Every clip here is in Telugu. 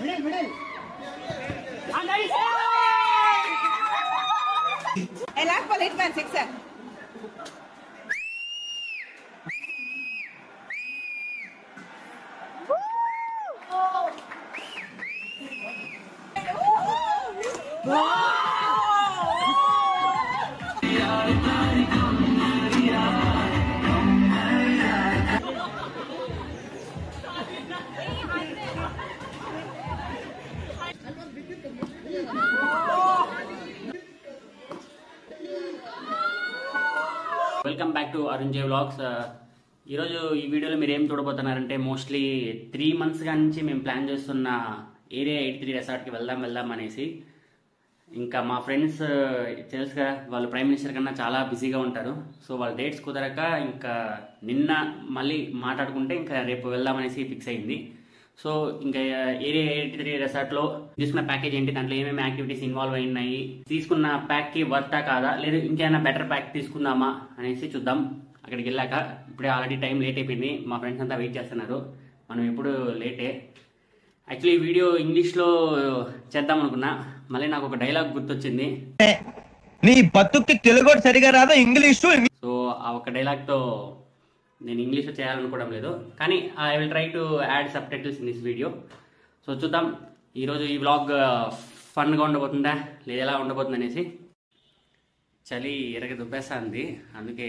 Middle. And nice. I like for late man sixer. Welcome back to Arun J vlogs. ఈరోజు ఈ వీడియోలో మీరు ఏం చూడబోతున్నారంటే మోస్ట్లీ 3 months నుంచి మేము ప్లాన్ చేస్తున్న ఏరియా 83 రిసార్ట్కి వెళ్దాం అనేసి. ఇంకా మా ఫ్రెండ్స్ తెలుసుగా, వాళ్ళు ప్రైమ్ మినిస్టర్ కన్నా చాలా బిజీగా ఉంటారు. సో వాళ్ళ డేట్స్ కుదరక ఇంకా నిన్న మళ్ళీ మాట్లాడుకుంటే ఇంకా రేపు వెళ్దామనేసి ఫిక్స్ అయింది. సో ఇంకా ఏరియా 83 రిసార్ట్లో తీసుకున్న ప్యాకేజ్ ఏంటి, దాంట్లో ఏమేమి యాక్టివిటీస్ ఇన్వాల్వ్ అయినాయి, తీసుకున్న ప్యాక్కి వర్తా కాదా, లేదు ఇంకేమైనా బెటర్ ప్యాక్ తీసుకుందామా అనేసి చూద్దాం. అక్కడికి వెళ్ళాక ఇప్పుడే ఆల్రెడీ టైం లేట్ అయిపోయింది, మా ఫ్రెండ్స్ అంతా వెయిట్ చేస్తున్నారు. మనం ఎప్పుడు లేటే. యాక్చువల్లీ ఈ వీడియో ఇంగ్లీష్లో చేద్దాం అనుకున్నా, మళ్ళీ నాకు ఒక డైలాగ్ గుర్తొచ్చింది. నీ బతుక్కి తెలుగు సరిగా రాదా ఇంగ్లీషు. సో ఆ ఒక డైలాగ్తో నేను ఇంగ్లీష్లో చేయాలనుకోవడం లేదు, కానీ I will try to add sub titles in this video. So చూద్దాం ఈరోజు ఈ వ్లాగ్ ఫన్గా ఉండబోతుందా లేదా ఎలా ఉండబోతుంది అనేసి. చలి ఎరగ దుబ్బేస్తుంది, అందుకే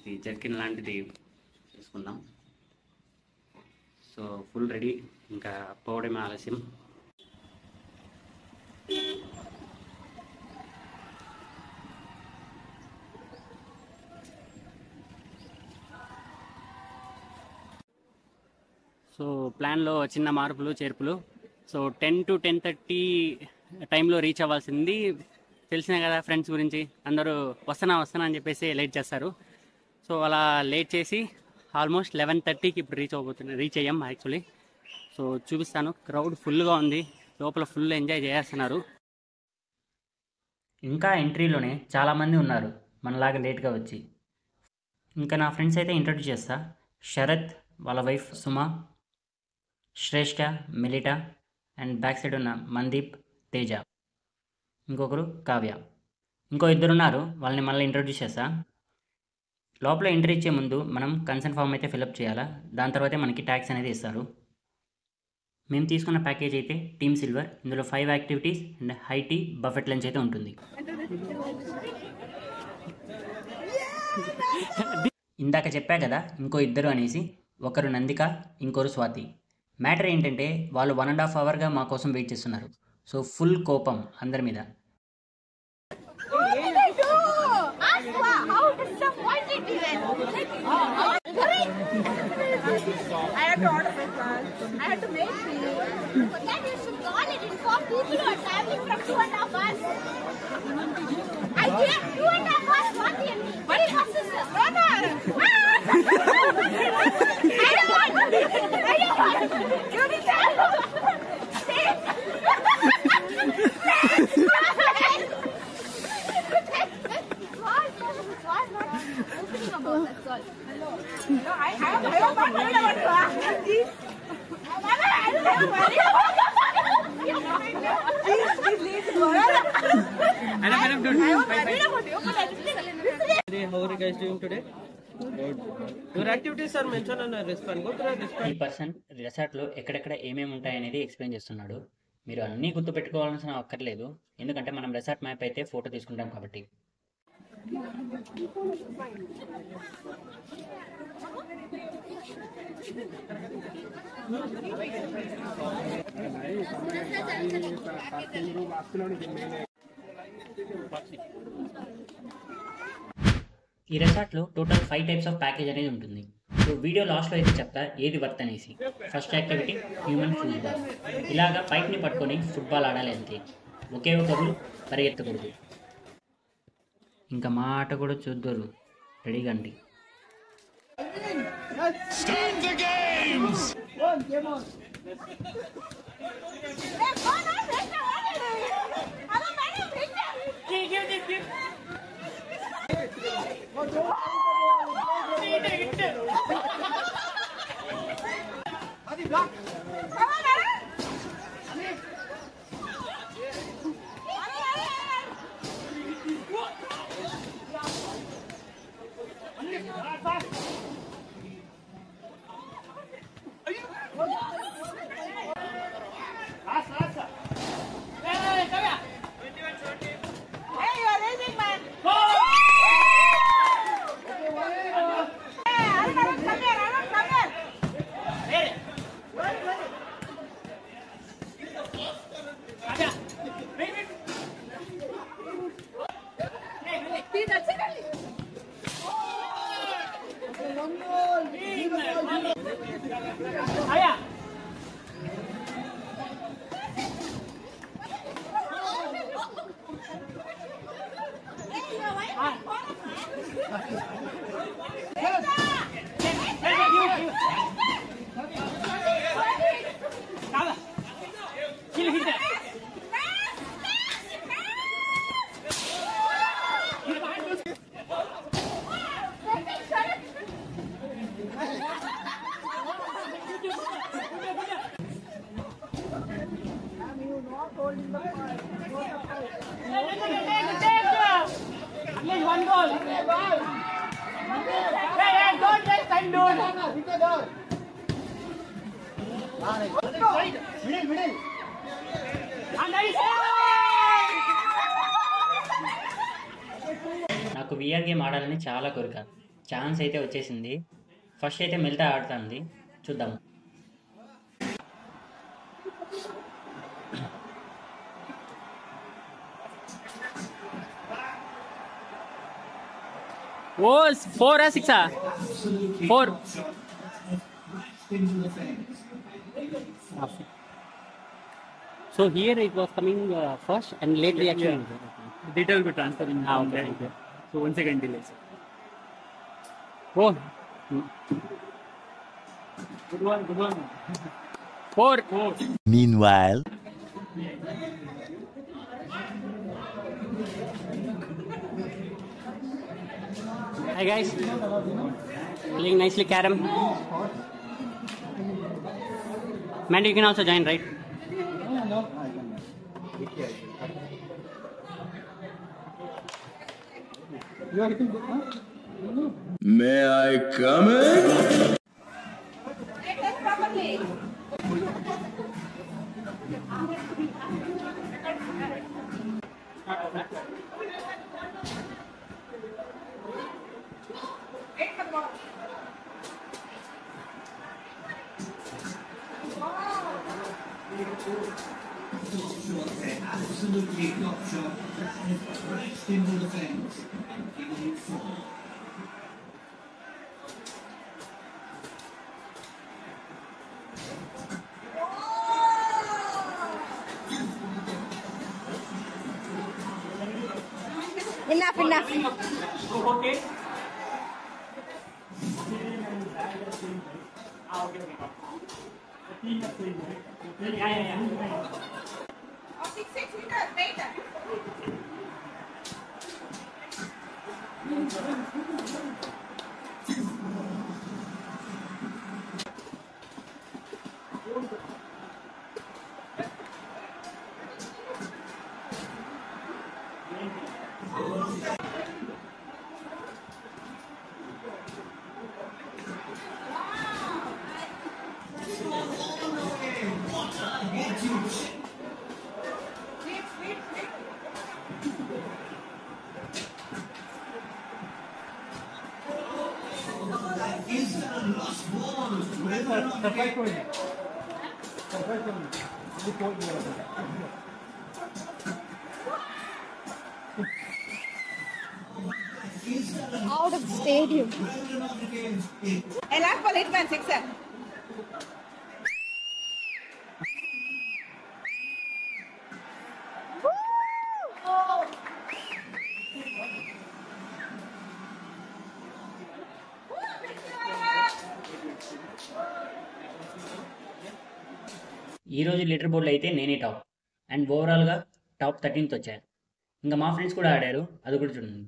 ఇది జర్కిన్ లాంటిది చేసుకుందాం. సో ఫుల్ రెడీ, ఇంకా పోవడమే ఆలస్యం. సో ప్లాన్లో చిన్న మార్పులు చేర్పులు. సో 10 to 10:30 టైంలో రీచ్ అవ్వాల్సింది. తెలిసినా కదా ఫ్రెండ్స్ గురించి, అందరూ వస్తానా అని చెప్పేసి లేట్ చేస్తారు. సో అలా లేట్ చేసి ఆల్మోస్ట్ 11:30కి ఇప్పుడు రీచ్ అయ్యాం యాక్చువల్లీ. సో చూపిస్తాను, క్రౌడ్ ఫుల్గా ఉంది, లోపల ఫుల్ ఎంజాయ్ చేస్తున్నారు. ఇంకా ఎంట్రీలోనే చాలామంది ఉన్నారు మనలాగా లేట్గా వచ్చి. ఇంకా నా ఫ్రెండ్స్ అయితే ఇంట్రడ్యూస్ చేస్తా. శరత్, వాళ్ళ wife Suma, Shreshta, Milita, and back side ఉన్న మందీప్, తేజ, ఇంకొకరు కావ్య, ఇంకో 2 ఉన్నారు, వాళ్ళని మళ్ళీ ఇంట్రడ్యూస్ చేస్తా. లోపల ఎంట్రీ ఇచ్చే ముందు మనం కన్సర్న్ ఫామ్ అయితే ఫిలప్ చేయాలా, దాని తర్వాతే మనకి ట్యాక్స్ అనేది ఇస్తారు. మేము తీసుకున్న ప్యాకేజ్ అయితే టీమ్ సిల్వర్. ఇందులో 5 activities and high tea, buffet lunch అయితే ఉంటుంది. ఇందాక చెప్పా కదా ఇంకో 2 అనేసి, ఒకరు నందిక, ఇంకొకరు స్వాతి. మ్యాటర్ ఏంటంటే వాళ్ళు 1.5 hourగా మా కోసం వెయిట్ చేస్తున్నారు. సో ఫుల్ కోపం అందరి మీద. I had to order breakfast. I had to make tea. Then you should call it. Inform people who are traveling from 2.5 hours. I came 2.5 hours, not yet. But it was this brother. I don't want. You be careful. I have money about please How are you guys doing today? Good. Your activities are mentioned on a wristband. Go to the wristband. ఈ పర్సన్ రిసార్ట్లో ఎక్కడెక్కడ ఏమేమి ఉంటాయనేది ఎక్స్ప్లెయిన్ చేస్తున్నాడు. మీరు అన్నీ గుర్తు పెట్టుకోవాల్సిన అక్కర్లేదు, ఎందుకంటే మనం రిసార్ట్ మ్యాప్ అయితే ఫోటో తీసుకుంటాం కాబట్టి. ఈ రిసార్ట్లో టోటల్ 5 types ఆఫ్ ప్యాకేజ్ అనేది ఉంటుంది. సో వీడియో లాస్ట్లో అయితే చెప్తా ఏది వర్త్ అనేసి. First activity human football. ఇలాగా పైప్ని పట్టుకొని ఫుట్బాల్ ఆడాలి అంతే, ఒకే ఒక రూల్, పరిగెత్తకూడదు. ఇంకా మా ఆట కూడా చూద్దరు, రెడీగా అండి. Yes, one goal. Hey, don't just send dude. Middle. And nice. నాకు VR గేమ్ ఆడాలని చాలా కోరిక. ఛాన్స్ అయితే వచ్చేసింది. ఫస్ట్ అయితే మెల్తా ఆడుతుంది, చూద్దాం. Was 4 or 6? 4. So here it was coming first and late reaction. Data will be transferred in Okay. So 1 second delay. Oh, Good one. 4. Meanwhile, Hi guys, playing nicely carom. Mandy, you can also join, right? may I come in? Enough. Okay. Yeah. 6 meters, later. Out of the stadium. Alarm for hitman, 6. ఈరోజు లీటర్ బోర్డులో అయితే నేనే టాప్, అండ్ ఓవరాల్గా టాప్ 13th వచ్చాను. ఇంకా మా ఫ్రెండ్స్ కూడా ఆడారు, అది కూడా చూడండి.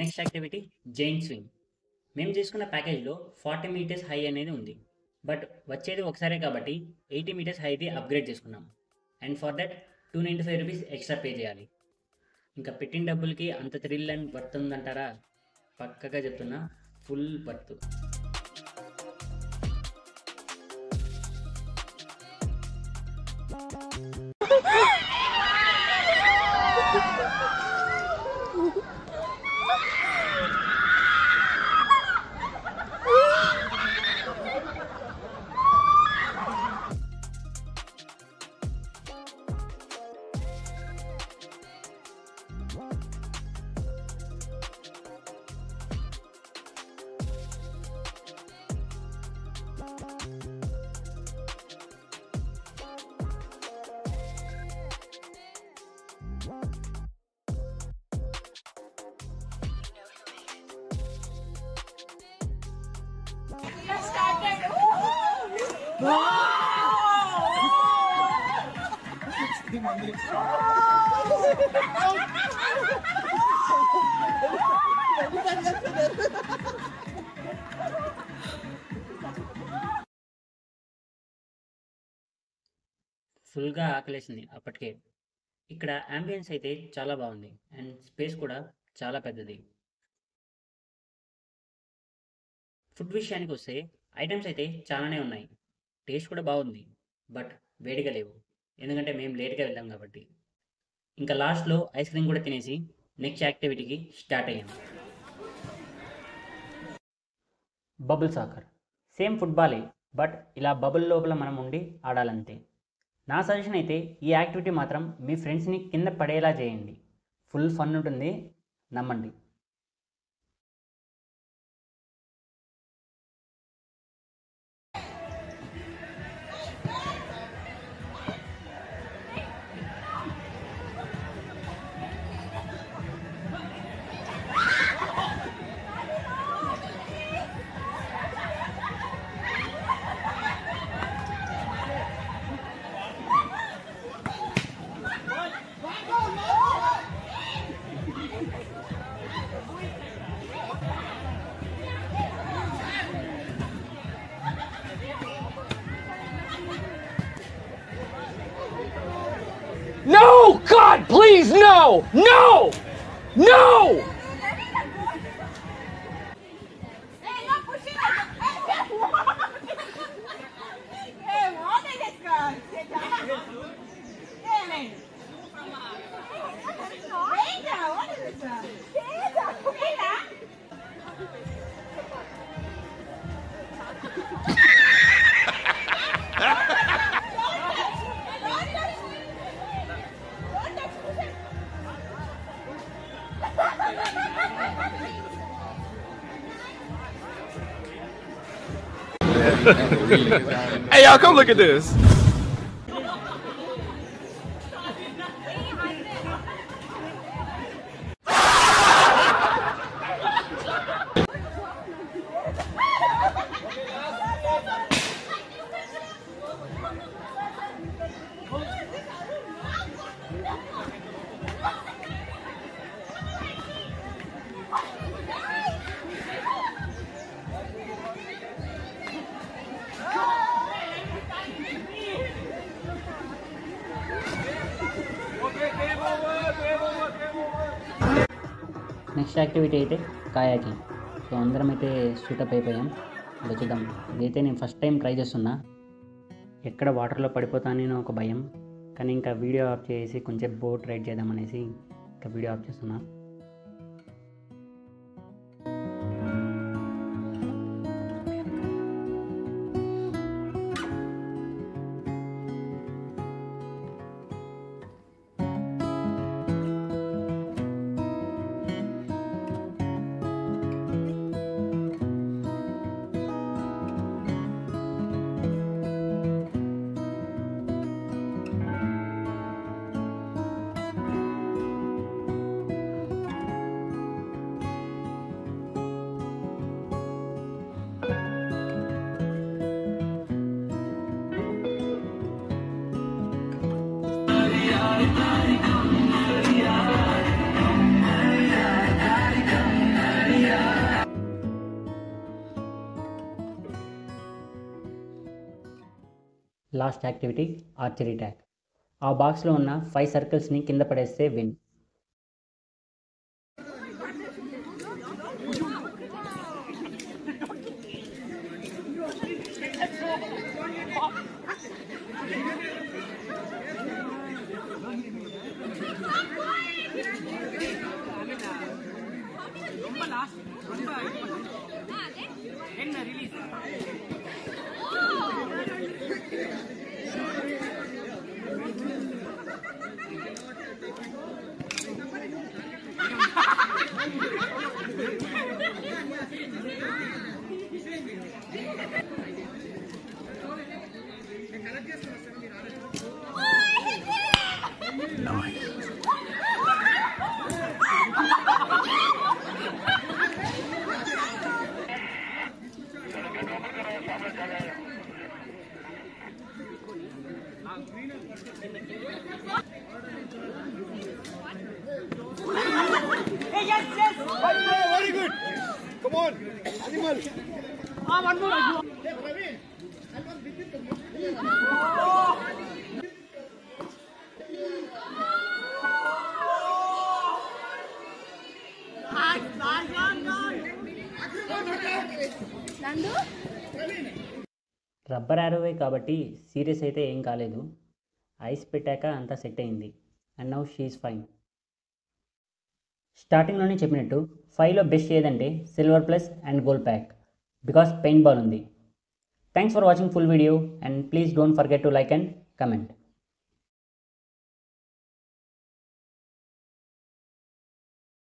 Next activity giant swing. మేము చేసుకున్న ప్యాకేజ్లో 40 meters హై అనేది ఉంది, బట్ వచ్చేది ఒకసారే కాబట్టి 80 meters హైది అప్గ్రేడ్ చేసుకున్నాం. And for that 295 rupees extra pay చేయాలి. ఇంకా పెట్టిన డబ్బులకి అంత థ్రిల్ అండ్ వర్త్ ఉందంటారా? పక్కగా చెప్తున్నా, ఫుల్ వర్త్. ఫుల్గా ఆకలేసింది అప్పటికే. ఇక్కడ అంబియన్స్ అయితే చాలా బాగుంది అండ్ స్పేస్ కూడా చాలా పెద్దది. ఫుడ్ విషయానికి వస్తే ఐటమ్స్ అయితే చాలానే ఉన్నాయి, టేస్ట్ కూడా బాగుంది. బట్ వేడిగా లేవు, ఎందుకంటే మేము లేట్గా వెళ్ళాం కాబట్టి. ఇంకా లాస్ట్లో ఐస్ క్రీమ్ కూడా తినేసి నెక్స్ట్ యాక్టివిటీకి స్టార్ట్ అయ్యాం. బబుల్ సాకర్ సేమ్ ఫుట్బాలే, బట్ ఇలా బబుల్ లోపల మనం ఉండి ఆడాలంతే. నా సజెషన్ అయితే ఈ యాక్టివిటీ మాత్రం మీ ఫ్రెండ్స్ని కింద పడేలా చేయండి, ఫుల్ ఫన్ ఉంటుంది, నమ్మండి. No! God, please, no! No! No! Hey, no pushing it. Hey, what is this girl? Hey, man. Wait, what is this girl? Hey, y'all, come look at this. Next activity అయితే కాయాకింగ్. సో అందరం అయితే షూటప్ అయిపోయాం. ఇలా చూద్దాం, ఇదైతే నేను ఫస్ట్ టైం ట్రై చేస్తున్నా. ఎక్కడ వాటర్లో పడిపోతానని ఒక భయం, కానీ ఇంకా వీడియో ఆఫ్ చేసి కొంచెం బోట్ రైడ్ చేద్దామనేసి ఇంకా వీడియో ఆఫ్ చేస్తున్నా. Last activity archery tag. ఆ బాక్స్లో ఉన్న 5 సర్కిల్స్ని కింద పడేస్తే win. Very good. Come on, animal. One more. Nandu? Rubber ఆరోవే కాబట్టి సీరియస్ అయితే ఏం కాలేదు. ఐస్ పెట్టాక అంతా సెట్ అయింది. And now she is fine. స్టార్టింగ్లోనే చెప్పినట్టు 5లో బెస్ట్ ఏదంటే silver plus and gold pack, because paintball ఉంది. Thanks for watching full video and please don't forget to like and comment.